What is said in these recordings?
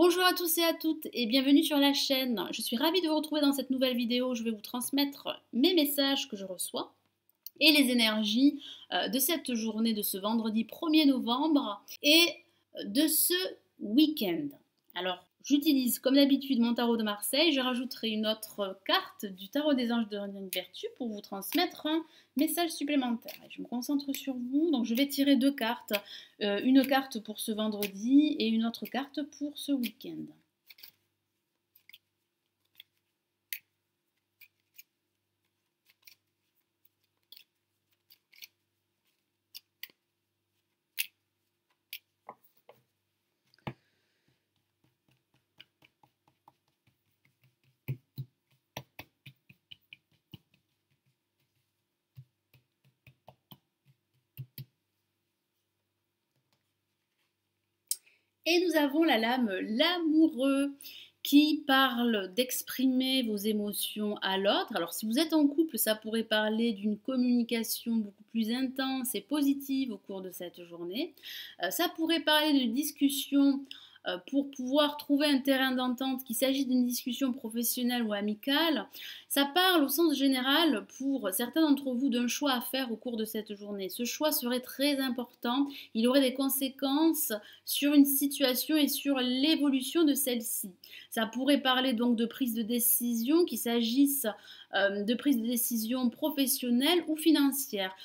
Bonjour à tous et à toutes et bienvenue sur la chaîne. Je suis ravie de vous retrouver dans cette nouvelle vidéo. Je vais vous transmettre mes messages que je reçois et les énergies de cette journée de ce vendredi 1er novembre et de ce week-end. Alors, j'utilise comme d'habitude mon tarot de Marseille. Je rajouterai une autre carte du tarot des anges de Vertu pour vous transmettre un message supplémentaire. Et je me concentre sur vous. Donc, je vais tirer deux cartes. Une carte pour ce vendredi et une autre carte pour ce week-end. Et nous avons la lame l'amoureux qui parle d'exprimer vos émotions à l'autre. Alors si vous êtes en couple, ça pourrait parler d'une communication beaucoup plus intense et positive au cours de cette journée. Ça pourrait parler de discussions pour pouvoir trouver un terrain d'entente, qu'il s'agisse d'une discussion professionnelle ou amicale. Ça parle au sens général pour certains d'entre vous d'un choix à faire au cours de cette journée. Ce choix serait très important, il aurait des conséquences sur une situation et sur l'évolution de celle-ci. Ça pourrait parler donc de prise de décision, qu'il s'agisse de prise de décision professionnelle ou financière.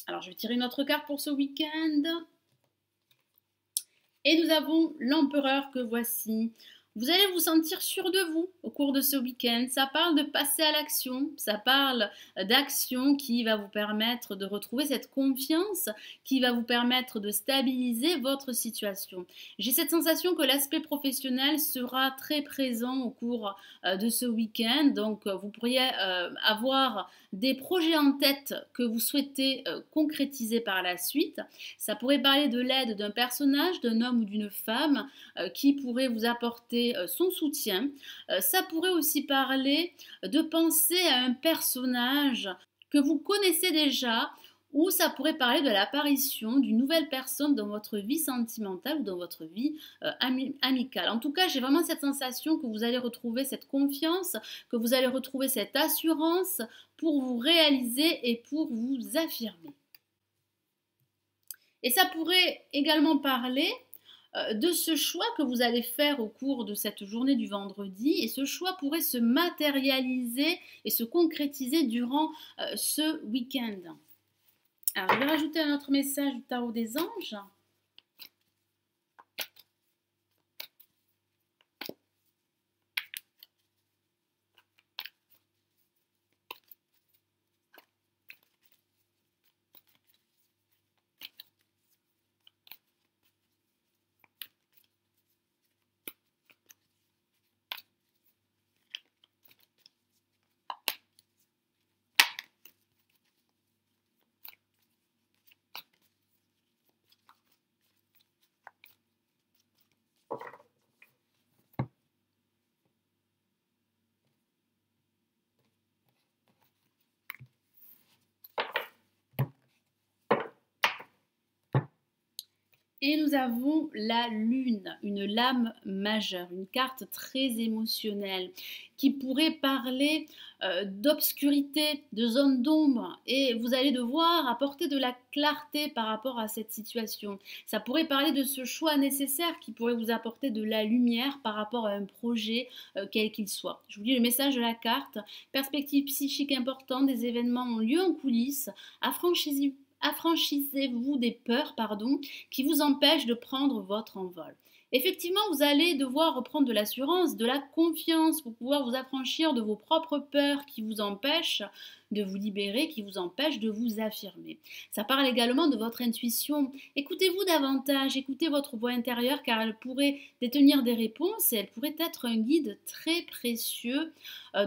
Alors je vais tirer une autre carte pour ce week-end. Et nous avons l'empereur que voici. Vous allez vous sentir sûr de vous au cours de ce week-end. Ça parle de passer à l'action, ça parle d'action qui va vous permettre de retrouver cette confiance, qui va vous permettre de stabiliser votre situation. J'ai cette sensation que l'aspect professionnel sera très présent au cours de ce week-end. Donc vous pourriez avoir des projets en tête que vous souhaitez concrétiser par la suite. Ça pourrait parler de l'aide d'un personnage, d'un homme ou d'une femme qui pourrait vous apporter son soutien. Ça pourrait aussi parler de penser à un personnage que vous connaissez déjà, ou ça pourrait parler de l'apparition d'une nouvelle personne dans votre vie sentimentale ou dans votre vie amicale. En tout cas, j'ai vraiment cette sensation que vous allez retrouver cette confiance, que vous allez retrouver cette assurance pour vous réaliser et pour vous affirmer. Et ça pourrait également parler de ce choix que vous allez faire au cours de cette journée du vendredi, et ce choix pourrait se matérialiser et se concrétiser durant ce week-end. Alors, je vais rajouter un autre message du tarot des anges. Et nous avons la lune, une lame majeure, une carte très émotionnelle qui pourrait parler d'obscurité, de zone d'ombre, et vous allez devoir apporter de la clarté par rapport à cette situation. Ça pourrait parler de ce choix nécessaire qui pourrait vous apporter de la lumière par rapport à un projet quel qu'il soit. Je vous lis le message de la carte. Perspective psychique importante, des événements ont lieu en coulisses. Affranchissez-vous des peurs qui vous empêchent de prendre votre envol. Effectivement, vous allez devoir reprendre de l'assurance, de la confiance pour pouvoir vous affranchir de vos propres peurs qui vous empêchent de vous libérer, qui vous empêchent de vous affirmer. Ça parle également de votre intuition. Écoutez-vous davantage, écoutez votre voix intérieure car elle pourrait détenir des réponses et elle pourrait être un guide très précieux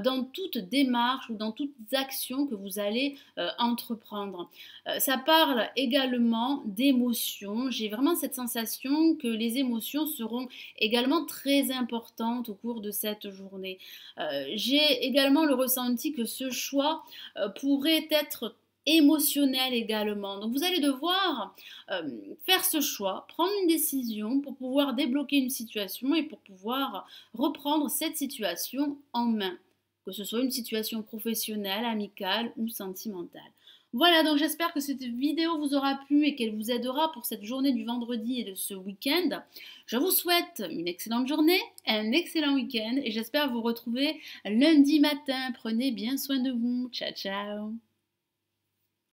dans toute démarche ou dans toutes actions que vous allez entreprendre. Ça parle également d'émotions. J'ai vraiment cette sensation que les émotions seront également très importantes au cours de cette journée. J'ai également le ressenti que ce choix pourrait être émotionnel également. Donc vous allez devoir faire ce choix, prendre une décision pour pouvoir débloquer une situation et pour pouvoir reprendre cette situation en main, que ce soit une situation professionnelle, amicale ou sentimentale. Voilà, donc j'espère que cette vidéo vous aura plu et qu'elle vous aidera pour cette journée du vendredi et de ce week-end. Je vous souhaite une excellente journée, un excellent week-end et j'espère vous retrouver lundi matin. Prenez bien soin de vous. Ciao, ciao.